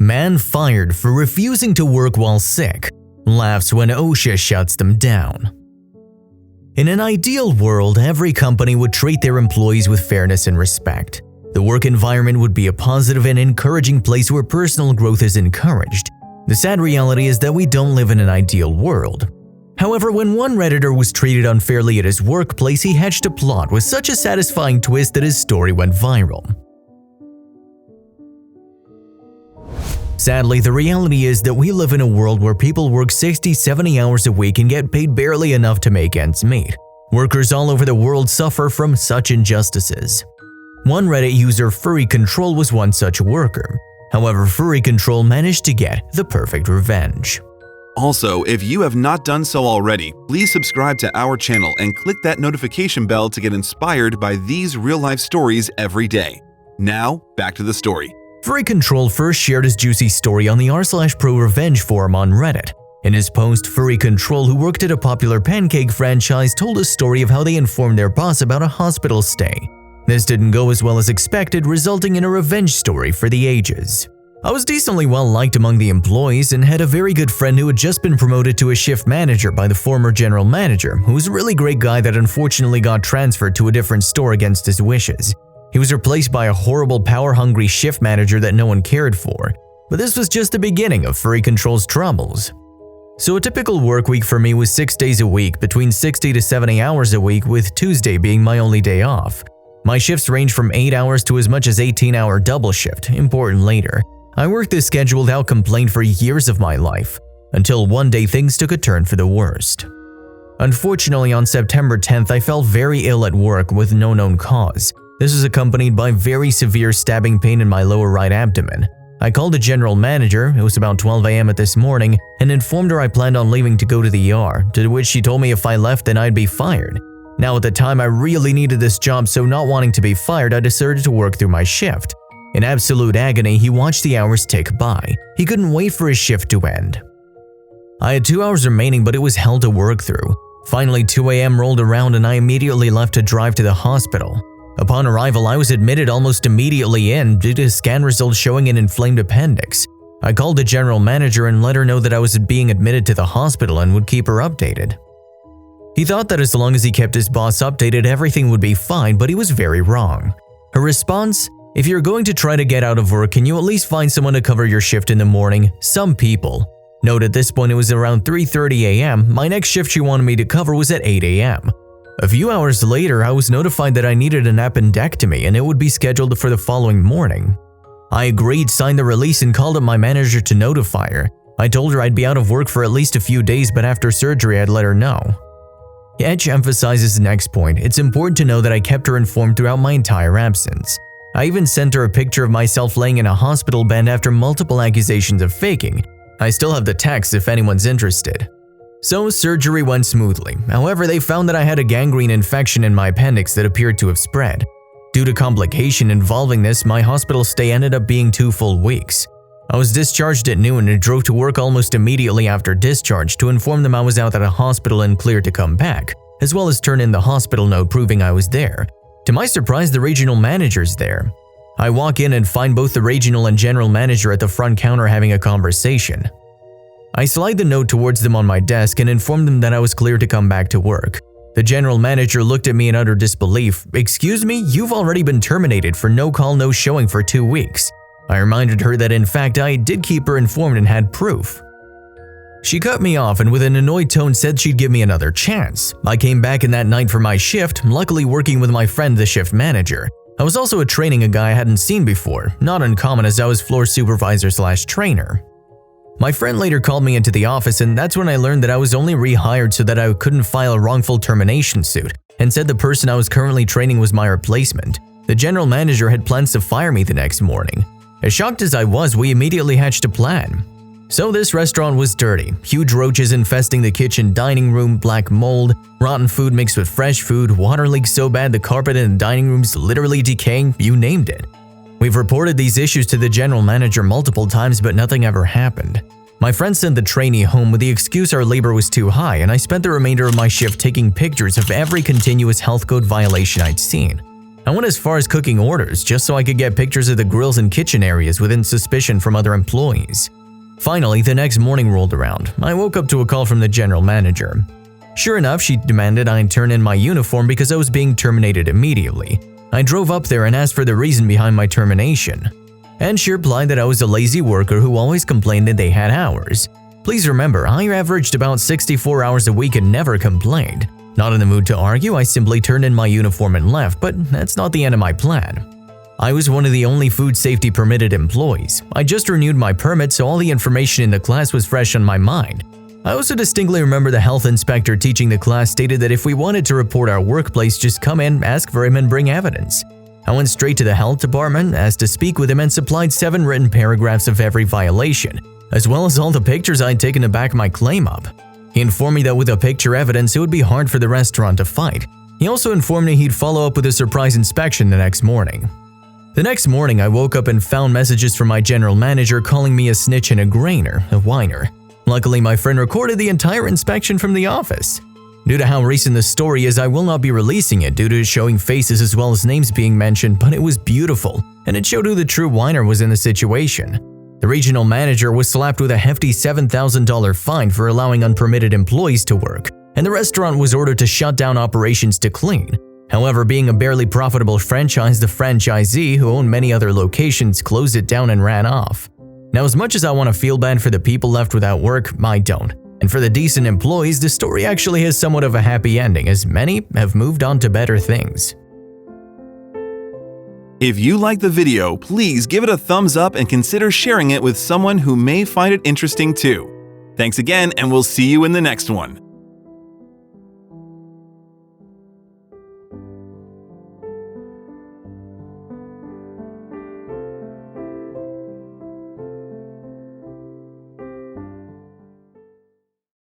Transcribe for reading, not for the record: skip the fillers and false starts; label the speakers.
Speaker 1: Man fired for refusing to work while sick. Laughs when OSHA shuts them down. In an ideal world, every company would treat their employees with fairness and respect. The work environment would be a positive and encouraging place where personal growth is encouraged. The sad reality is that we don't live in an ideal world. However, when one Redditor was treated unfairly at his workplace, he hatched a plot with such a satisfying twist that his story went viral. Sadly, the reality is that we live in a world where people work 60-70 hours a week and get paid barely enough to make ends meet. Workers all over the world suffer from such injustices. One Reddit user, Furry Control, was one such worker. However, Furry Control managed to get the perfect revenge.
Speaker 2: Also, if you have not done so already, please subscribe to our channel and click that notification bell to get inspired by these real-life stories every day. Now, back to the story.
Speaker 1: Furry Control first shared his juicy story on the r/pro revenge forum on Reddit. In his post, Furry Control, who worked at a popular pancake franchise, told a story of how they informed their boss about a hospital stay. This didn't go as well as expected, resulting in a revenge story for the ages. I was decently well liked among the employees and had a very good friend who had just been promoted to a shift manager by the former general manager, who was a really great guy that unfortunately got transferred to a different store against his wishes. He was replaced by a horrible, power-hungry shift manager that no one cared for. But this was just the beginning of Furry Control's troubles. So a typical work week for me was 6 days a week, between 60 to 70 hours a week, with Tuesday being my only day off. My shifts range from 8 hours to as much as 18-hour double shift, important later. I worked this schedule without complaint for years of my life, until one day things took a turn for the worst. Unfortunately, on September 10th, I felt very ill at work with no known cause. This was accompanied by very severe stabbing pain in my lower right abdomen. I called the general manager, it was about 12 a.m. at this morning, and informed her I planned on leaving to go to the ER, to which she told me if I left then I'd be fired. Now at the time I really needed this job, so not wanting to be fired, I decided to work through my shift. In absolute agony, he watched the hours tick by. He couldn't wait for his shift to end. I had 2 hours remaining, but it was hell to work through. Finally, 2 a.m. rolled around and I immediately left to drive to the hospital. Upon arrival, I was admitted almost immediately in due to scan results showing an inflamed appendix. I called the general manager and let her know that I was being admitted to the hospital and would keep her updated. He thought that as long as he kept his boss updated, everything would be fine, but he was very wrong. Her response? If you're going to try to get out of work, can you at least find someone to cover your shift in the morning? Some people. Note at this point it was around 3:30 a.m. My next shift she wanted me to cover was at 8 a.m. A few hours later, I was notified that I needed an appendectomy and it would be scheduled for the following morning. I agreed, signed the release, and called up my manager to notify her. I told her I'd be out of work for at least a few days, but after surgery I'd let her know. Etch emphasizes the next point. It's important to know that I kept her informed throughout my entire absence. I even sent her a picture of myself laying in a hospital bed after multiple accusations of faking. I still have the text if anyone's interested. So surgery went smoothly. However, they found that I had a gangrene infection in my appendix that appeared to have spread. Due to complication involving this, my hospital stay ended up being 2 full weeks. I was discharged at noon and drove to work almost immediately after discharge to inform them I was out at a hospital and cleared to come back, as well as turn in the hospital note proving I was there. To my surprise, the regional manager's there. I walk in and find both the regional and general manager at the front counter having a conversation. I slide the note towards them on my desk and informed them that I was cleared to come back to work. The general manager looked at me in utter disbelief. "Excuse me, you've already been terminated for no call, no showing for 2 weeks. I reminded her that in fact I did keep her informed and had proof. She cut me off and with an annoyed tone said she'd give me another chance. I came back in that night for my shift, luckily working with my friend the shift manager. I was also training a guy I hadn't seen before, not uncommon as I was floor supervisor/trainer. My friend later called me into the office and that's when I learned that I was only rehired so that I couldn't file a wrongful termination suit, and said the person I was currently training was my replacement. The general manager had plans to fire me the next morning. As shocked as I was, we immediately hatched a plan. So this restaurant was dirty, huge roaches infesting the kitchen dining room, black mold, rotten food mixed with fresh food, water leaks so bad the carpet in the dining room's literally decaying, you named it. We've reported these issues to the general manager multiple times, but nothing ever happened. My friend sent the trainee home with the excuse our labor was too high, and I spent the remainder of my shift taking pictures of every continuous health code violation I'd seen. I went as far as cooking orders just so I could get pictures of the grills and kitchen areas within suspicion from other employees. Finally, the next morning rolled around. I woke up to a call from the general manager. Sure enough, she demanded I turn in my uniform because I was being terminated immediately. I drove up there and asked for the reason behind my termination. And she replied that I was a lazy worker who always complained that they had hours. Please remember, I averaged about 64 hours a week and never complained. Not in the mood to argue, I simply turned in my uniform and left, but that's not the end of my plan. I was one of the only food safety permitted employees. I just renewed my permit, so all the information in the class was fresh on my mind. I also distinctly remember the health inspector teaching the class stated that if we wanted to report our workplace, just come in, ask for him, and bring evidence. I went straight to the health department, asked to speak with him, and supplied 7 written paragraphs of every violation, as well as all the pictures I'd taken to back my claim up. He informed me that with the picture evidence, it would be hard for the restaurant to fight. He also informed me he'd follow up with a surprise inspection the next morning. The next morning, I woke up and found messages from my general manager calling me a snitch and a grainer, a whiner. Luckily, my friend recorded the entire inspection from the office. Due to how recent the story is, I will not be releasing it due to it showing faces as well as names being mentioned, but it was beautiful, and it showed who the true whiner was in the situation. The regional manager was slapped with a hefty $7,000 fine for allowing unpermitted employees to work, and the restaurant was ordered to shut down operations to clean. However, being a barely profitable franchise, the franchisee, who owned many other locations, closed it down and ran off. Now, as much as I want to feel bad for the people left without work, I don't. And for the decent employees, the story actually has somewhat of a happy ending, as many have moved on to better things.
Speaker 2: If you like the video, please give it a thumbs up and consider sharing it with someone who may find it interesting too. Thanks again, and we'll see you in the next one.